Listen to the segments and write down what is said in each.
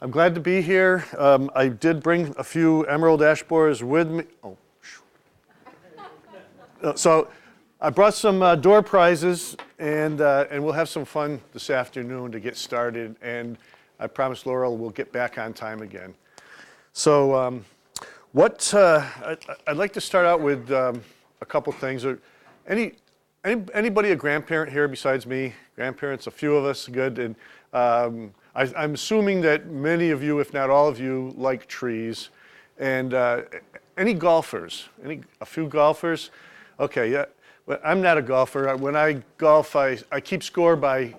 I'm glad to be here. I did bring a few emerald ash borers with me. Oh, so I brought some door prizes, and we'll have some fun this afternoon to get started. And I promise Laurel we'll get back on time again. So I'd like to start out with a couple things. Anybody a grandparent here besides me? Grandparents, a few of us, good. And I'm assuming that many of you, if not all of you, like trees. And any golfers? A few golfers? Okay, yeah. But I'm not a golfer. When I golf, I keep score by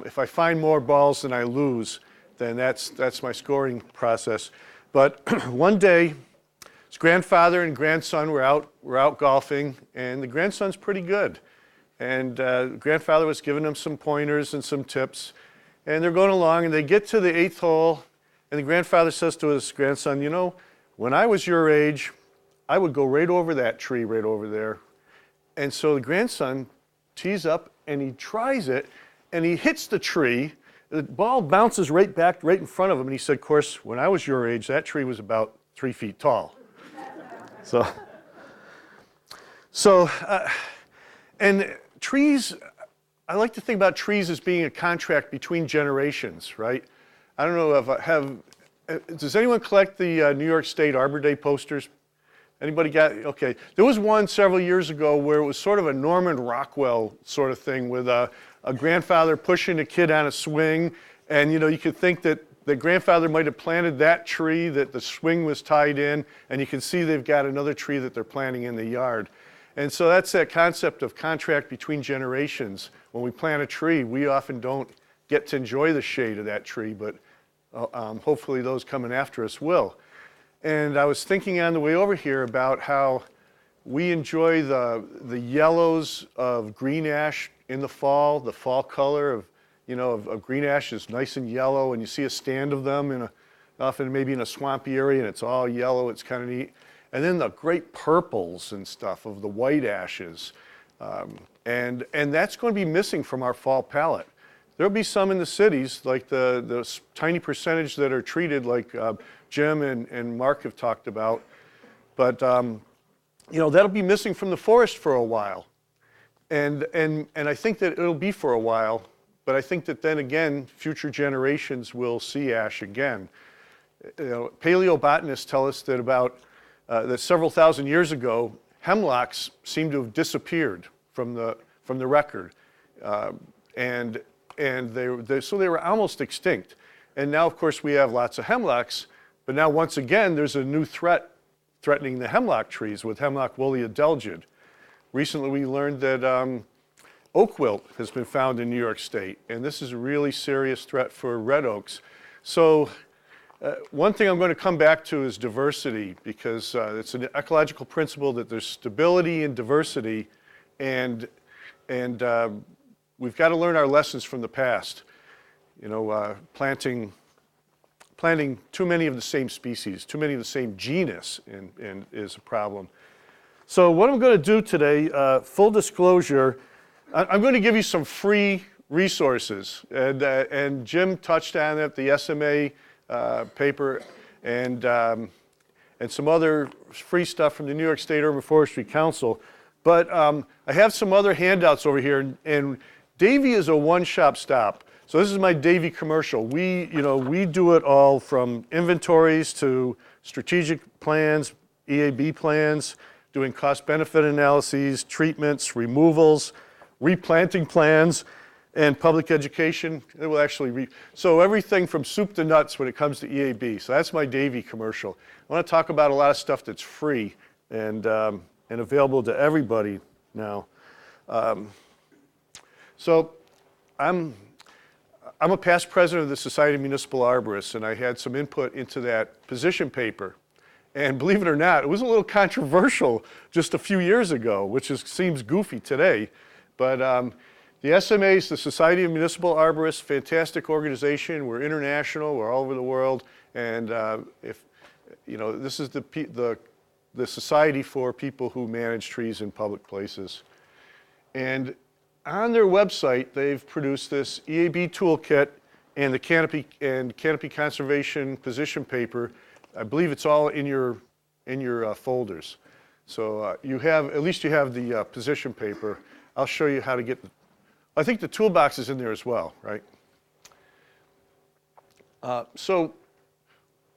if I find more balls than I lose, then that's my scoring process. But one day, his grandfather and grandson were out golfing, and the grandson's pretty good. And grandfather was giving him some pointers and some tips. And they're going along, and they get to the 8th hole, and the grandfather says to his grandson, you know, when I was your age, I would go right over that tree right over there. And so the grandson tees up, and he tries it, and he hits the tree. The ball bounces right back, right in front of him, and he said, of course, when I was your age, that tree was about 3 feet tall. And trees, I like to think about trees as being a contract between generations, right? I don't know does anyone collect the New York State Arbor Day posters? Anybody got, okay. There was one several years ago where it was sort of a Norman Rockwell sort of thing with a grandfather pushing a kid on a swing, and you know, you could think that the grandfather might have planted that tree that the swing was tied in, and you can see they've got another tree that they're planting in the yard. And so that's that concept of contract between generations. When we plant a tree, we often don't get to enjoy the shade of that tree, but hopefully those coming after us will. And I was thinking on the way over here about how we enjoy the yellows of green ash in the fall color of green ash is nice and yellow, and you see a stand of them often maybe in a swampy area, and it's all yellow. It's kind of neat. And then the great purples and stuff of the white ashes. And that's going to be missing from our fall palette. There'll be some in the cities, like the tiny percentage that are treated, like Jim and Mark have talked about. But that'll be missing from the forest for a while. And I think that it'll be for a while, but I think that then again, future generations will see ash again. Paleobotanists tell us that that several thousand years ago, hemlocks seem to have disappeared from the record, and so they were almost extinct. And now, of course, we have lots of hemlocks, but now once again, there's a new threat threatening the hemlock trees with Hemlock woolly adelgid. Recently, we learned that oak wilt has been found in New York State, and this is a really serious threat for red oaks. So. One thing I'm going to come back to is diversity, because it's an ecological principle that there's stability in diversity, and we've got to learn our lessons from the past. Planting too many of the same species, too many of the same genus is a problem. So what I'm going to do today, full disclosure, I'm going to give you some free resources, and Jim touched on it, the SMA paper, and some other free stuff from the New York State Urban Forestry Council. But I have some other handouts over here, and Davey is a one-shop stop. So this is my Davey commercial. We do it all, from inventories to strategic plans, EAB plans, doing cost-benefit analyses, treatments, removals, replanting plans, and public education. It will actually so everything from soup to nuts when it comes to EAB. So that's my Davey commercial. I want to talk about a lot of stuff that's free and available to everybody now. So I'm a past president of the Society of Municipal Arborists, and I had some input into that position paper. And believe it or not, it was a little controversial just a few years ago, which seems goofy today. But the SMAs, the Society of Municipal Arborists, fantastic organization. We're international. We're all over the world, and this is the society for people who manage trees in public places. And on their website, they've produced this EAB toolkit and the canopy conservation position paper. I believe it's all in your folders. So you have, at least you have the position paper. I'll show you how to get, I think the toolbox is in there as well, right? So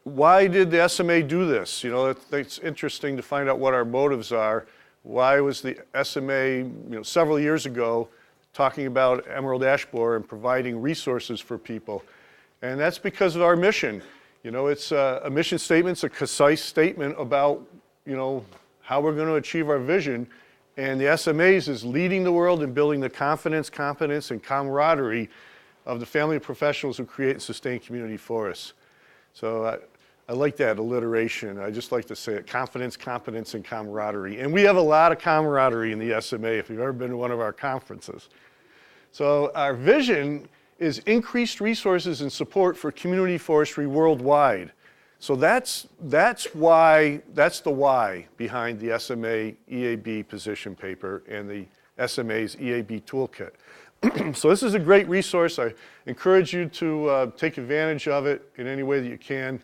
why did the SMA do this? You know, it's interesting to find out what our motives are. Why was the SMA, several years ago, talking about emerald ash borer and providing resources for people? And that's because of our mission. You know, it's a mission statement, it's a concise statement about, how we're going to achieve our vision. And the SMAs is leading the world in building the confidence, competence, and camaraderie of the family of professionals who create and sustain community forests. So I like that alliteration. I just like to say it, confidence, competence, and camaraderie. And we have a lot of camaraderie in the SMA if you've ever been to one of our conferences. So our vision is increased resources and support for community forestry worldwide. So that's the why behind the SMA EAB position paper and the SMA's EAB toolkit. So this is a great resource. I encourage you to take advantage of it in any way that you can.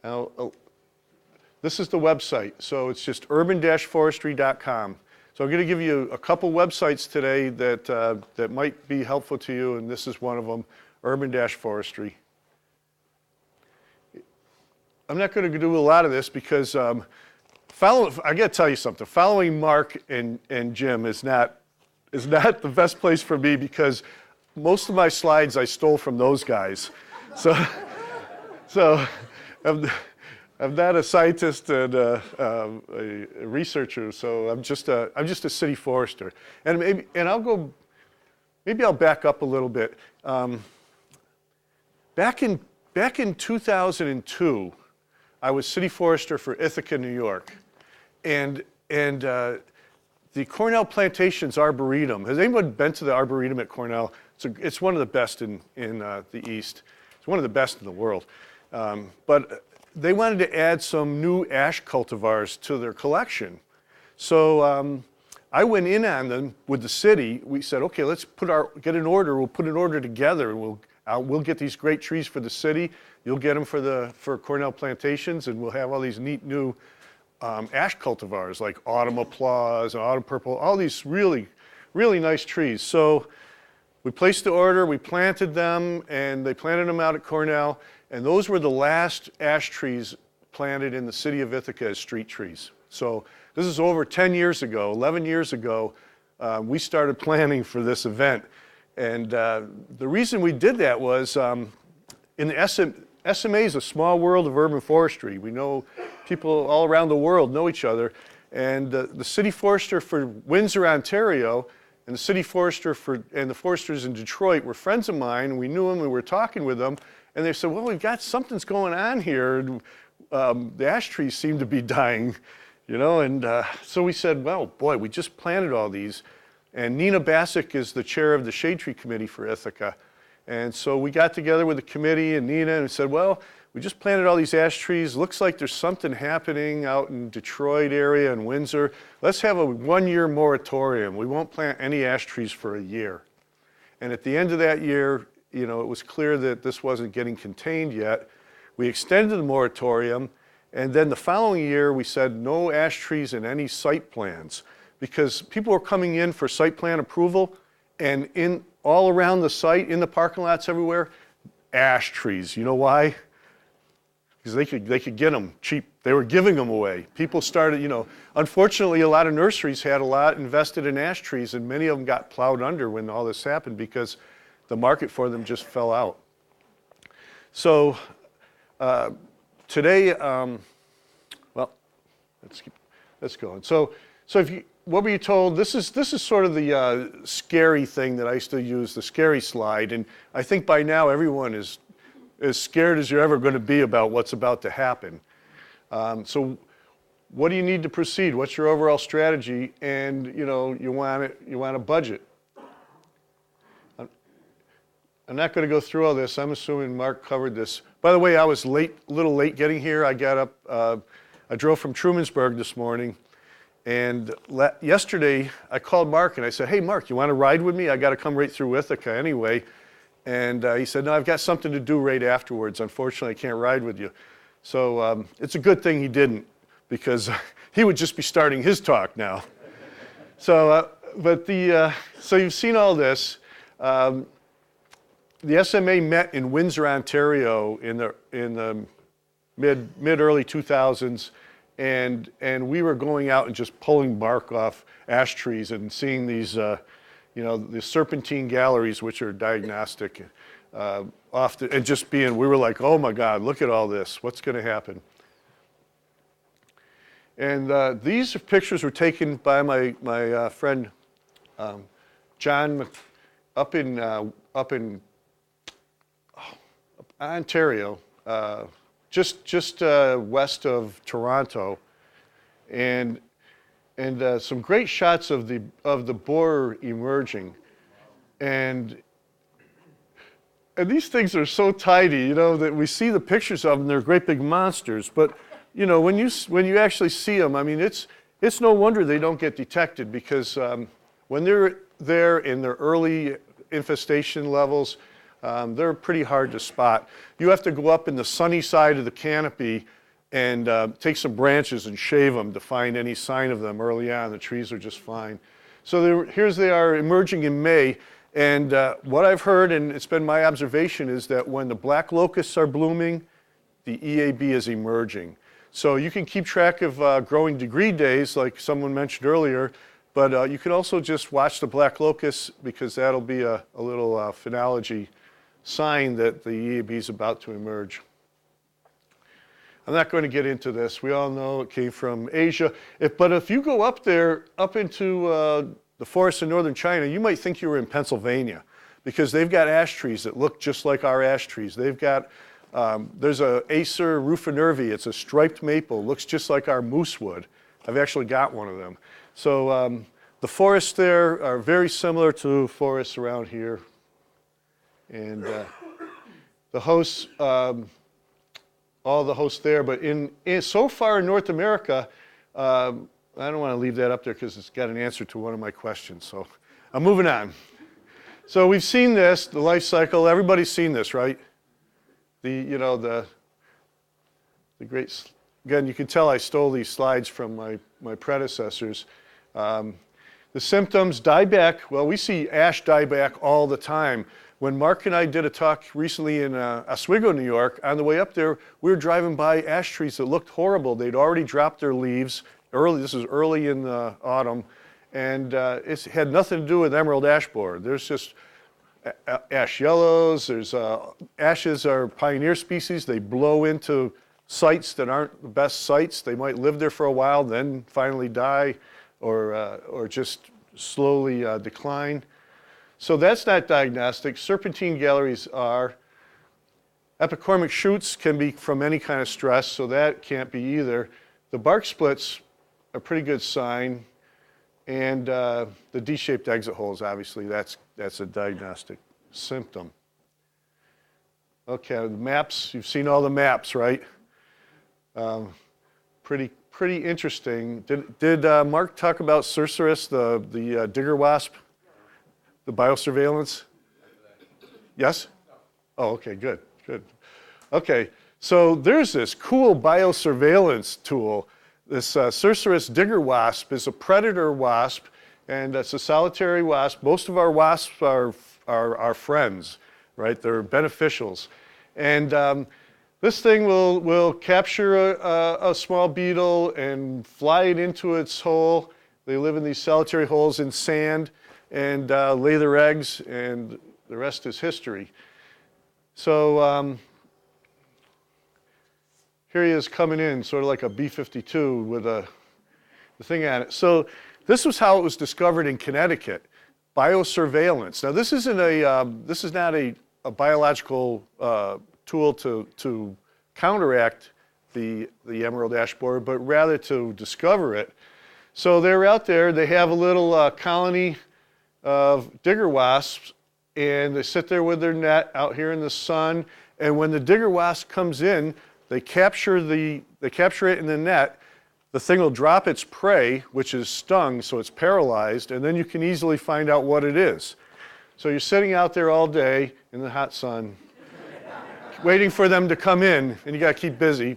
Now, this is the website. So it's just urban-forestry.com. So I'm going to give you a couple websites today that might be helpful to you, and this is one of them, urban-forestry. I'm not going to do a lot of this because I got to tell you something. Following Mark and Jim is not the best place for me because most of my slides I stole from those guys. So I'm not a scientist and a researcher, so I'm just a city forester. And maybe I'll back up a little bit. Back in 2002, I was city forester for Ithaca, New York, and the Cornell Plantations Arboretum. Has anyone been to the Arboretum at Cornell? It's one of the best in the East. It's one of the best in the world. But they wanted to add some new ash cultivars to their collection. So I went in on them with the city. We said, okay, let's get an order. We'll put an order together, and we'll get these great trees for the city. You'll get them for Cornell Plantations, and we'll have all these neat new ash cultivars like Autumn Applause and Autumn Purple, all these really, really nice trees. So we placed the order, we planted them, and they planted them out at Cornell. And those were the last ash trees planted in the city of Ithaca as street trees. So this is over 10 years ago, 11 years ago, we started planning for this event. And the reason we did that was in the SMA is a small world of urban forestry. We know people all around the world know each other. And the city forester for Windsor, Ontario, and the city forester and the foresters in Detroit were friends of mine. And we knew them, we were talking with them. And they said, well, we've got something's going on here. The ash trees seem to be dying, and so we said, well, boy, we just planted all these. And Nina Bassick is the chair of the Shade Tree Committee for Ithaca. And so we got together with the committee and Nina and said, well, we just planted all these ash trees. Looks like there's something happening out in Detroit area and Windsor. Let's have a 1-year moratorium. We won't plant any ash trees for a year. And at the end of that year, it was clear that this wasn't getting contained yet. We extended the moratorium, and then the following year we said no ash trees in any site plans because people were coming in for site plan approval, and all around the site, in the parking lots everywhere, ash trees. You know why? Because they could get them cheap. They were giving them away. People started, unfortunately a lot of nurseries had a lot invested in ash trees, and many of them got plowed under when all this happened because the market for them just fell out. So today, well, let's go on. So what were you told? This is sort of the scary thing that I used to use, the scary slide, and I think by now everyone is as scared as you're ever going to be about what's about to happen. So what do you need to proceed? What's your overall strategy? And you want a budget. I'm not going to go through all this. I'm assuming Mark covered this. By the way, I was a little late getting here. I got up, I drove from Trumansburg this morning, And yesterday, I called Mark and I said, hey, Mark, you want to ride with me? I got to come right through Ithaca anyway. And he said, no, I've got something to do right afterwards. Unfortunately, I can't ride with you. So it's a good thing he didn't, because he would just be starting his talk now. So, so you've seen all this. The SMA met in Windsor, Ontario in the mid-early 2000s. And we were going out and just pulling bark off ash trees and seeing these, the serpentine galleries, which are diagnostic, and just we were like, oh my God, look at all this. What's going to happen? And these pictures were taken by my friend John up in Ontario. Just west of Toronto, and some great shots of the borer emerging, and these things are so tidy, that we see the pictures of them. They're great big monsters, but when you actually see them, I mean, it's no wonder they don't get detected, because when they're there in their early infestation levels, they're pretty hard to spot. You have to go up in the sunny side of the canopy and take some branches and shave them to find any sign of them early on. The trees are just fine. So here they are emerging in May. And what I've heard, and it's been my observation, is that when the black locusts are blooming, the EAB is emerging. So you can keep track of growing degree days, like someone mentioned earlier, but you can also just watch the black locusts, because that'll be a little phenology sign that the EAB is about to emerge. I'm not going to get into this. We all know it came from Asia. But if you go up there, up into the forests in northern China, you might think you were in Pennsylvania, because they've got ash trees that look just like our ash trees. They've got, there's a Acer rufinervi. It's a striped maple. Looks just like our moose wood. I've actually got one of them. So the forests there are very similar to forests around here. And the hosts, all the hosts there, but so far in North America, I don't want to leave that up there because it's got an answer to one of my questions. So I'm moving on. So we've seen this, the life cycle. Everybody's seen this, right? The great, again, you can tell I stole these slides from my predecessors. The symptoms, dieback. Well, we see ash dieback all the time. When Mark and I did a talk recently in Oswego, New York, on the way up there, we were driving by ash trees that looked horrible. They'd already dropped their leaves early. This is early in the autumn, and it had nothing to do with emerald ash borer. There's just ash yellows. There's ashes are pioneer species. They blow into sites that aren't the best sites. They might live there for a while, then finally die, or just slowly decline. So that's not diagnostic. Serpentine galleries are. Epicormic shoots can be from any kind of stress, so that can't be either. The bark splits are a pretty good sign. And the D-shaped exit holes, obviously, that's a diagnostic symptom. Okay, the maps, you've seen all the maps, right? Pretty interesting. Did Mark talk about Cerceris, the digger wasp? The biosurveillance? Yes? Oh, okay, good. Okay, so there's this cool biosurveillance tool. This Cerceris digger wasp is a predator wasp, and it's a solitary wasp. Most of our wasps are friends, right? They're beneficials. And this thing will capture a small beetle and fly it into its hole. They live in these solitary holes in sand, and lay their eggs, and the rest is history. So here he is coming in, sort of like a B-52 with the thing on it. So this was how it was discovered in Connecticut, biosurveillance. Now this is not a biological tool to counteract the emerald ash borer, but rather to discover it. So they're out there. They have a little colony of digger wasps, and they sit there with their net out here in the sun, and when the digger wasp comes in, they capture it in the net, the thing will drop its prey, which is stung, so it's paralyzed, and then you can easily find out what it is. So you're sitting out there all day in the hot sun, waiting for them to come in, and you got to keep busy.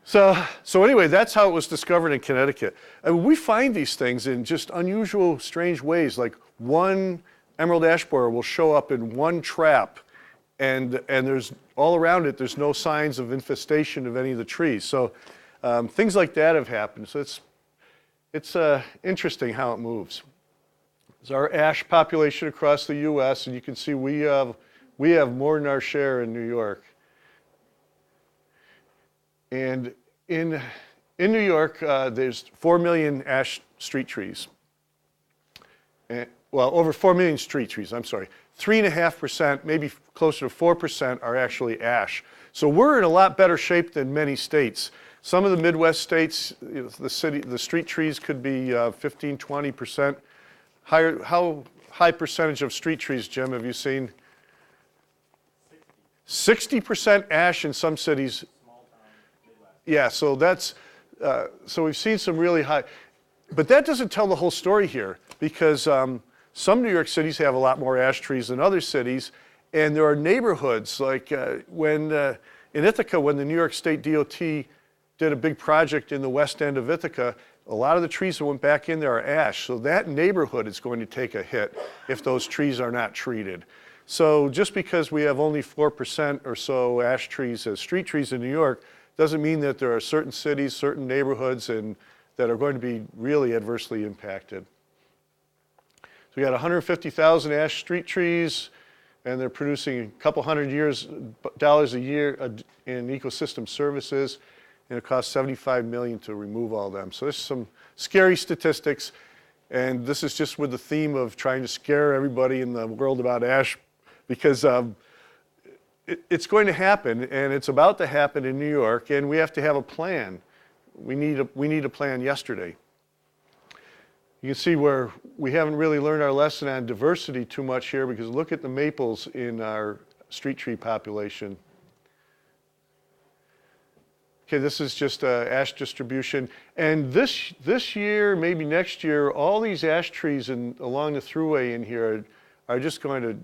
So anyway, that's how it was discovered in Connecticut. And we find these things in just unusual, strange ways. Like one emerald ash borer will show up in one trap, and there's all around it, there's no signs of infestation of any of the trees. So things like that have happened. So it's interesting how it moves. There's our ash population across the U.S., and you can see we have more than our share in New York. And in New York, there's 4 million ash street trees. Well, over 4 million street trees, I'm sorry. 3.5%, maybe closer to 4% are actually ash. So we're in a lot better shape than many states. Some of the Midwest states, the street trees could be 15, 20% higher. How high percentage of street trees, Jim, have you seen? 60% ash in some cities. Yeah, so that's, so we've seen some really high, but that doesn't tell the whole story here, because some New York cities have a lot more ash trees than other cities, and there are neighborhoods, like in Ithaca, when the New York State DOT did a big project in the west end of Ithaca, a lot of the trees that went back in there are ash, so that neighborhood is going to take a hit if those trees are not treated. So just because we have only 4% or so ash trees as street trees in New York, doesn't mean that there are certain cities, certain neighborhoods, and that are going to be really adversely impacted. So we got 150,000 ash street trees, and they're producing a couple $100 a year in ecosystem services, and it costs $75 million to remove all of them. So there's some scary statistics, and this is just with the theme of trying to scare everybody in the world about ash, because it's going to happen, and it's about to happen in New York, and we have to have a plan. We need a plan yesterday. You can see where we haven't really learned our lesson on diversity too much here, because look at the maples in our street tree population. Okay, this is just ash distribution, and this year, maybe next year, all these ash trees along the thruway in here are just going to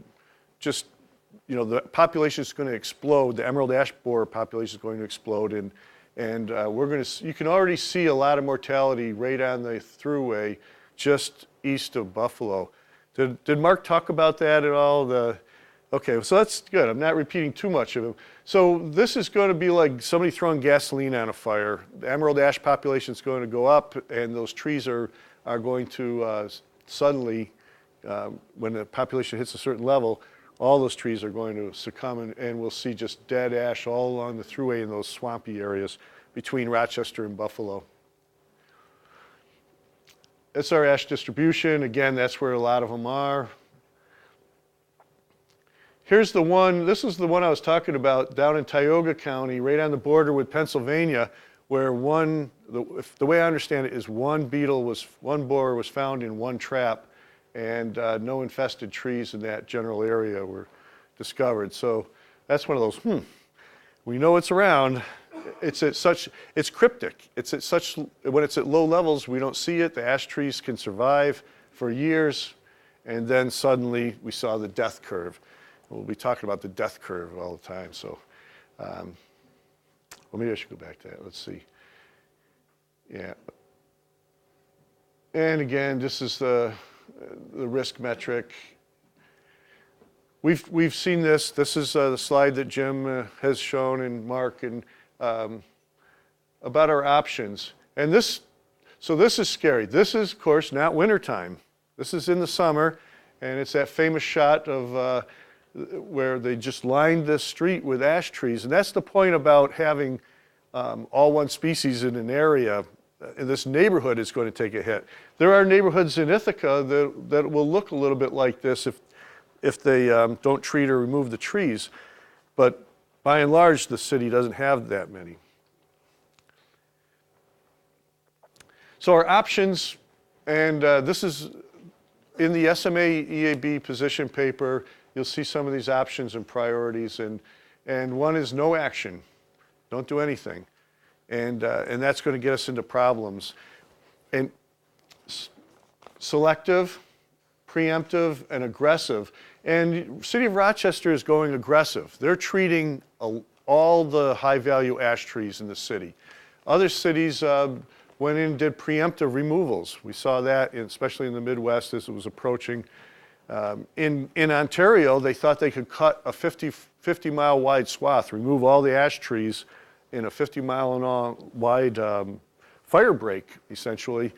the population is going to explode. The emerald ash borer population is going to explode, and you can already see a lot of mortality right on the thruway just east of Buffalo. Did Mark talk about that at all? Okay, so that's good. I'm not repeating too much of it. So this is going to be like somebody throwing gasoline on a fire. The emerald ash population is going to go up, and those trees are going to suddenly, when the population hits a certain level, all those trees are going to succumb, and we'll see just dead ash all along the thruway in those swampy areas between Rochester and Buffalo. That's our ash distribution. Again, that's where a lot of them are. Here's the one, this is the one I was talking about down in Tioga County, right on the border with Pennsylvania, where the way I understand it is one borer was found in one trap, and no infested trees in that general area were discovered. So that's one of those, we know it's around. It's cryptic. When it's at low levels, we don't see it. The ash trees can survive for years, and then suddenly we saw the death curve. We'll be talking about the death curve all the time. So, well, maybe I should go back to that. Let's see. Yeah. And again, this is the risk metric. We've seen this. This is the slide that Jim has shown, and Mark, and about our options. And this is scary. This is, of course, not wintertime. This is in the summer, and it's that famous shot of where they just lined this street with ash trees. And that's the point about having all one species in an area. This neighborhood is going to take a hit. There are neighborhoods in Ithaca that will look a little bit like this if they don't treat or remove the trees. But by and large, the city doesn't have that many. So our options, and this is in the SMA EAB position paper. You'll see some of these options and priorities, and one is no action. Don't do anything. and that's going to get us into problems. And selective, preemptive, and aggressive. And City of Rochester is going aggressive. They're treating all the high-value ash trees in the city. Other cities went in and did preemptive removals. We saw that, especially in the Midwest, as it was approaching. In Ontario, they thought they could cut a 50-mile wide swath, remove all the ash trees in a 50-mile wide fire break, essentially,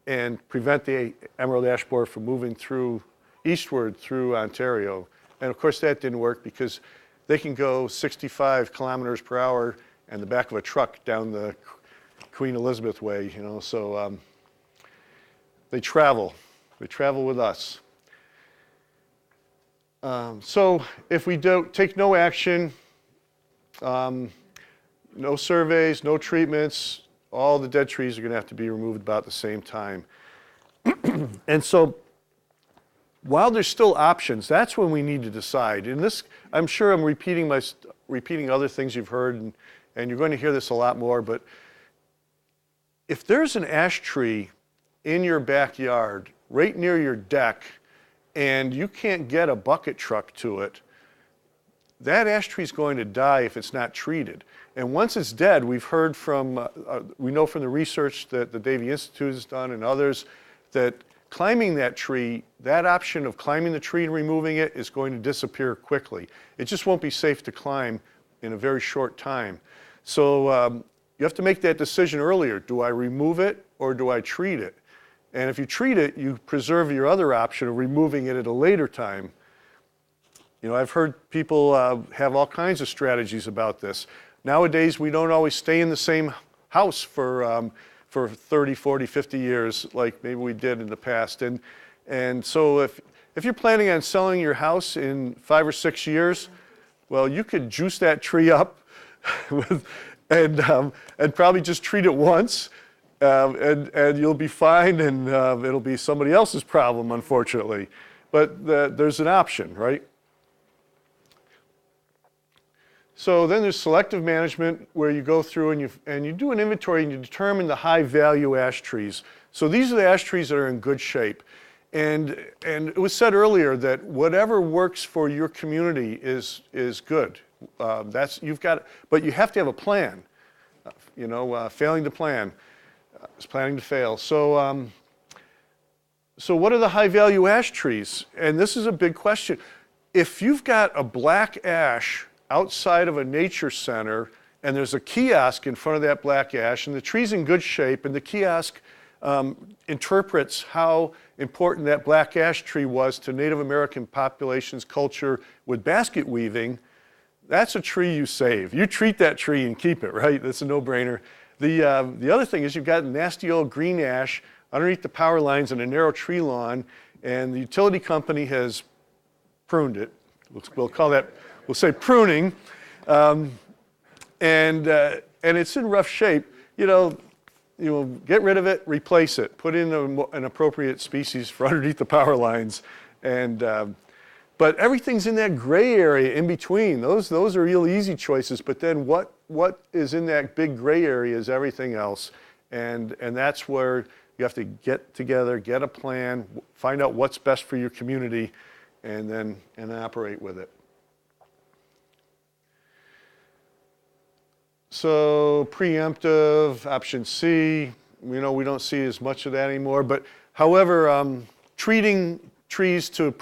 and prevent the emerald ash borer from moving eastward through Ontario. And of course that didn't work because they can go 65 kilometers per hour in the back of a truck down the Queen Elizabeth Way, so they travel with us. So if we don't take no action, no surveys, no treatments, all the dead trees are going to have to be removed about the same time. And so while there's still options, that's when we need to decide. And this, I'm sure I'm repeating other things you've heard, and you're going to hear this a lot more, but if there's an ash tree in your backyard, right near your deck, and you can't get a bucket truck to it, that ash tree is going to die if it's not treated. And once it's dead, we've heard from, we know from the research that the Davey Institute has done and others, that climbing that tree, that option of climbing the tree and removing it is going to disappear quickly. It just won't be safe to climb in a very short time. So you have to make that decision earlier. Do I remove it or do I treat it? And if you treat it, you preserve your other option of removing it at a later time. I've heard people have all kinds of strategies about this. Nowadays, we don't always stay in the same house for 30, 40, 50 years like maybe we did in the past. And so if you're planning on selling your house in 5 or 6 years, well, you could juice that tree up and probably just treat it once, and you'll be fine, and it'll be somebody else's problem, unfortunately. But there's an option, right? So then there's selective management, where you go through and you do an inventory and you determine the high value ash trees. So these are the ash trees that are in good shape. And it was said earlier that whatever works for your community is good. But you have to have a plan. Failing to plan is planning to fail. So what are the high value ash trees? And this is a big question. If you've got a black ash outside of a nature center, and there's a kiosk in front of that black ash, and the tree's in good shape, and the kiosk interprets how important that black ash tree was to Native American populations' culture with basket weaving, that's a tree you save. You treat that tree and keep it, right? That's a no-brainer. The other thing is you've got nasty old green ash underneath the power lines in a narrow tree lawn, and the utility company has pruned it. We'll say pruning, and it's in rough shape. Get rid of it, replace it, put in an appropriate species for underneath the power lines, but everything's in that gray area in between. Those are real easy choices. But then what is in that big gray area is everything else, and that's where you have to get together, get a plan, find out what's best for your community, and then operate with it. So preemptive, option C, we don't see as much of that anymore. But however, treating trees to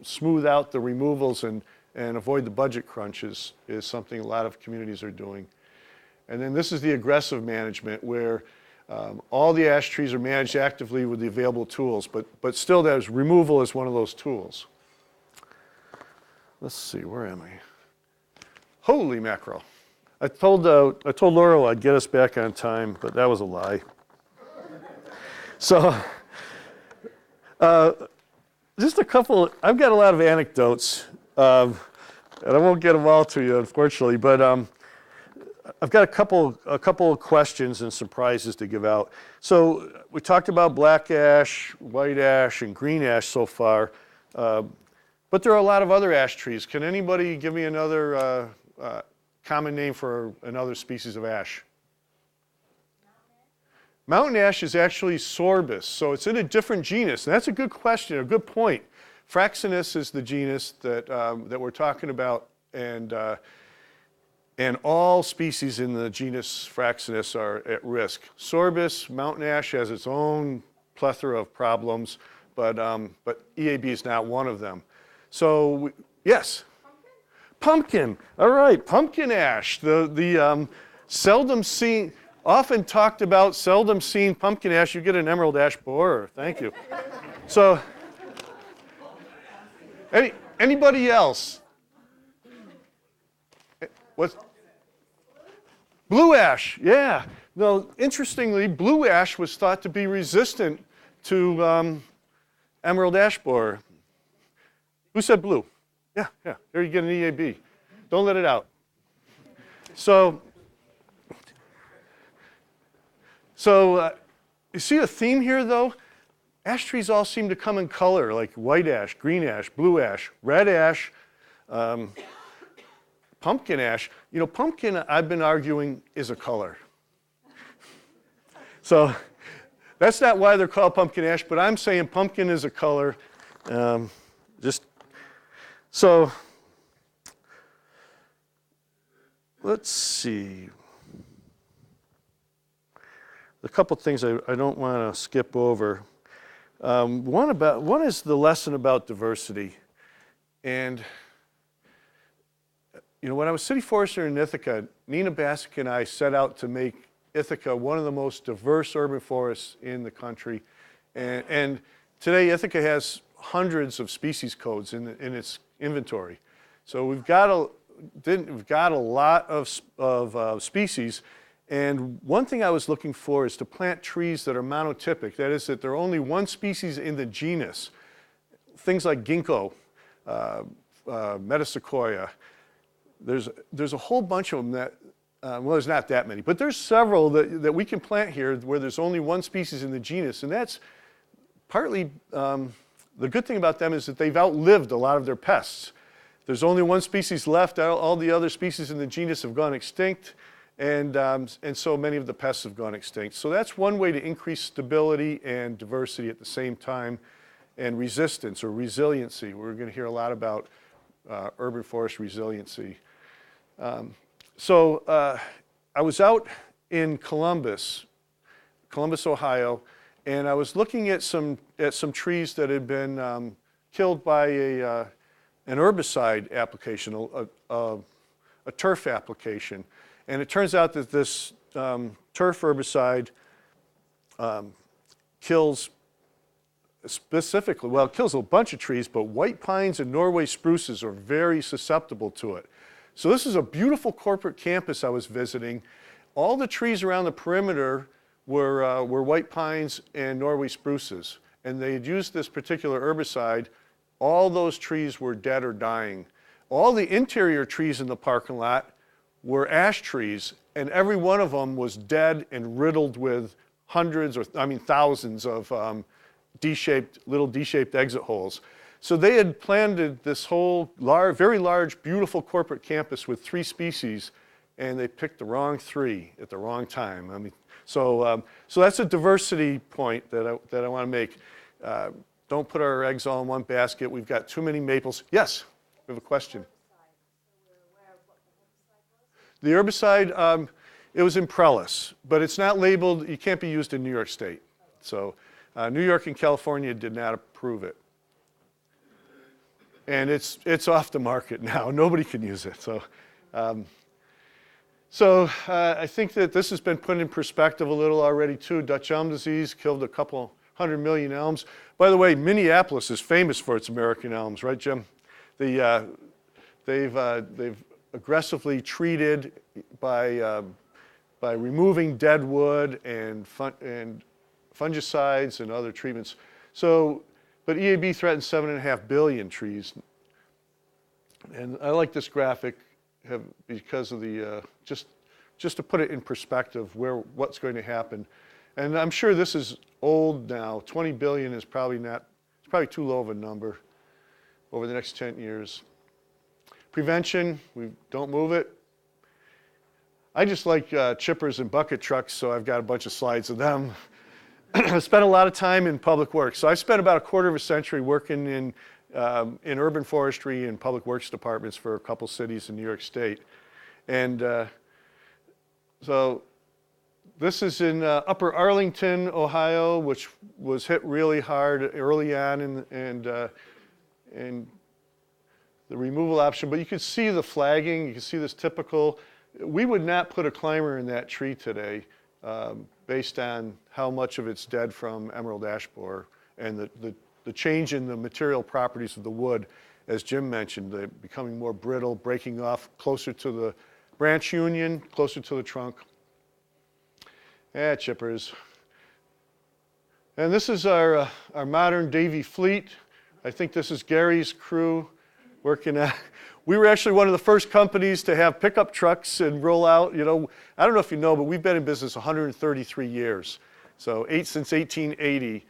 smooth out the removals and avoid the budget crunches is something a lot of communities are doing. And then this is the aggressive management, where all the ash trees are managed actively with the available tools, but still there's removal as one of those tools. Let's see, where am I? Holy mackerel. I told Laurel I'd get us back on time, but that was a lie. So, just a couple, I've got a lot of anecdotes, and I won't get them all to you, unfortunately, but I've got a couple of questions and some prizes to give out. So, we talked about black ash, white ash, and green ash so far, but there are a lot of other ash trees. Can anybody give me another common name for another species of ash? Mountain ash is actually sorbus, so it's in a different genus. And that's a good question, a good point. Fraxinus is the genus that we're talking about, and all species in the genus Fraxinus are at risk. Sorbus, mountain ash has its own plethora of problems, but EAB is not one of them. So, yes? Pumpkin. All right, pumpkin ash, the seldom seen, often talked about, seldom seen pumpkin ash. You get an emerald ash borer. Thank you. So, anybody else? What's blue ash? Yeah. No, interestingly, blue ash was thought to be resistant to emerald ash borer. Who said blue? Yeah. There you get an EAB. Don't let it out. So you see a theme here, though? Ash trees all seem to come in color, like white ash, green ash, blue ash, red ash, pumpkin ash. You know, pumpkin, I've been arguing, is a color. So that's not why they're called pumpkin ash, but I'm saying pumpkin is a color. So let's see. A couple things I don't want to skip over. One is the lesson about diversity. And you know, when I was city forester in Ithaca, Nina Bassick and I set out to make Ithaca one of the most diverse urban forests in the country. And today Ithaca has hundreds of species codes in its inventory. So we've got a lot of species. And one thing I was looking for is to plant trees that are monotypic. That is, that there are only one species in the genus. Things like ginkgo, metasequoia. There's a whole bunch of them that, well, there's not that many, but there's several that we can plant here where there's only one species in the genus. And that's partly, the good thing about them is that they've outlived a lot of their pests. There's only one species left. All the other species in the genus have gone extinct. And so many of the pests have gone extinct. So that's one way to increase stability and diversity at the same time, and resistance or resiliency. We're going to hear a lot about urban forest resiliency. I was out in Columbus, Ohio, and I was looking at some trees that had been killed by an herbicide application, a turf application. And it turns out that this turf herbicide kills specifically, well, it kills a bunch of trees, but white pines and Norway spruces are very susceptible to it. So this is a beautiful corporate campus I was visiting. All the trees around the perimeter were white pines and Norway spruces. And they had used this particular herbicide. All those trees were dead or dying. All the interior trees in the parking lot were ash trees, and every one of them was dead and riddled with hundreds or, thousands of little D-shaped exit holes. So they had planted this whole very large, beautiful corporate campus with 3 species, and they picked the wrong 3 at the wrong time. So that's a diversity point that I want to make. Don't put our eggs all in one basket. We've got too many maples. Yes, we have a question. The herbicide, it was in Prellis, but it's not labeled, it can't be used in New York State. So New York and California did not approve it. And it's off the market now. Nobody can use it. So I think that this has been put in perspective a little already too. Dutch elm disease killed a couple 100 million elms. By the way, Minneapolis is famous for its American elms, right, Jim? They've aggressively treated by removing dead wood and fungicides and other treatments. So, but EAB threatens 7.5 billion trees. And I like this graphic because of the, just to put it in perspective what's going to happen. And I'm sure this is old now. 20 billion is probably not, it's probably too low of a number over the next 10 years. Prevention, we don't move it. I just like chippers and bucket trucks, so I've got a bunch of slides of them. I spent a lot of time in public works. So I spent about a quarter of a century working in urban forestry and public works departments for a couple cities in New York State. And so this is in Upper Arlington, Ohio, which was hit really hard early on and the removal option. But you can see the flagging. You can see this typical. We would not put a climber in that tree today based on how much of it's dead from emerald ash borer and the change in the material properties of the wood, as Jim mentioned, they're becoming more brittle, breaking off closer to the branch union, closer to the trunk. Chippers. And this is our modern Davey fleet. I think this is Gary's crew working at. We were actually one of the first companies to have pickup trucks and roll out. You know, I don't know if you know, but we've been in business 133 years. So since 1880.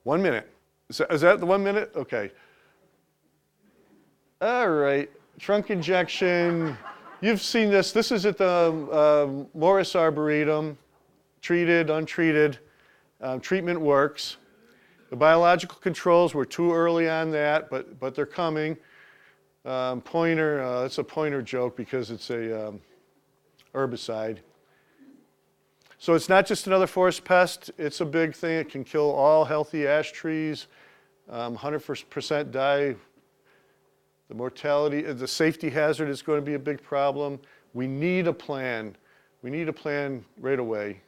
1 minute. Is that the 1 minute? Okay. All right. Trunk injection. You've seen this. This is at the Morris Arboretum. Treated, untreated. Treatment works. The biological controls, we're too early on that, but they're coming. Pointer, it's a pointer joke because it's a herbicide. So it's not just another forest pest, it's a big thing. It can kill all healthy ash trees. 100% die. The mortality, the safety hazard is going to be a big problem. We need a plan. We need a plan right away.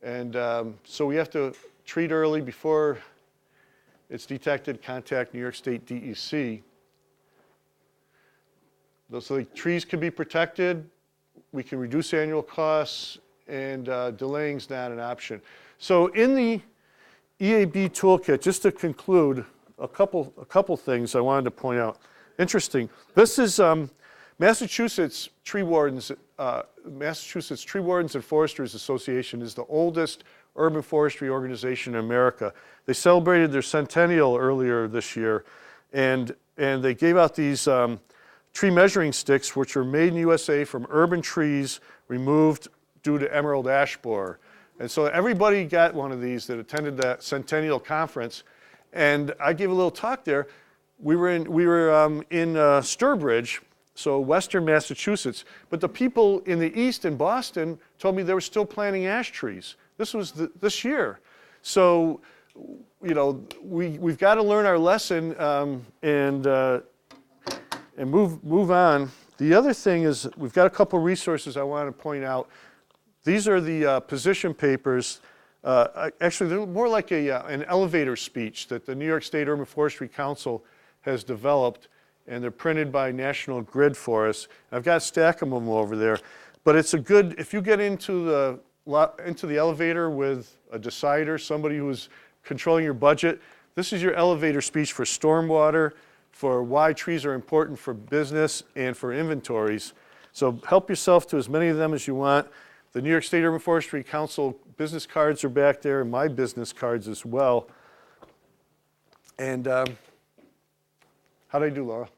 And so we have to treat early before it's detected, contact New York State DEC. So the trees can be protected, we can reduce annual costs, and delaying is not an option. So in the EAB toolkit, just to conclude, a couple things I wanted to point out. Interesting. This is Massachusetts Tree Wardens. Massachusetts Tree Wardens and Foresters Association is the oldest urban forestry organization in America. They celebrated their centennial earlier this year, and they gave out these tree measuring sticks, which are made in USA from urban trees removed due to emerald ash borer. And so everybody got one of these that attended that centennial conference, and I gave a little talk there. We were in Sturbridge, so western Massachusetts, but the people in the east in Boston told me they were still planting ash trees. This was this year. So, you know, we've got to learn our lesson and move on. The other thing is we've got a couple resources I want to point out. These are the position papers. Actually, they're more like an elevator speech that the New York State Urban Forestry Council has developed, and they're printed by National Grid for us. I've got a stack of them over there. But it's a good, if you get into the elevator with a decider, somebody who's controlling your budget, this is your elevator speech for stormwater, for why trees are important for business and for inventories. So help yourself to as many of them as you want. The New York State Urban Forestry Council business cards are back there, and my business cards as well. And how did I do, Laura?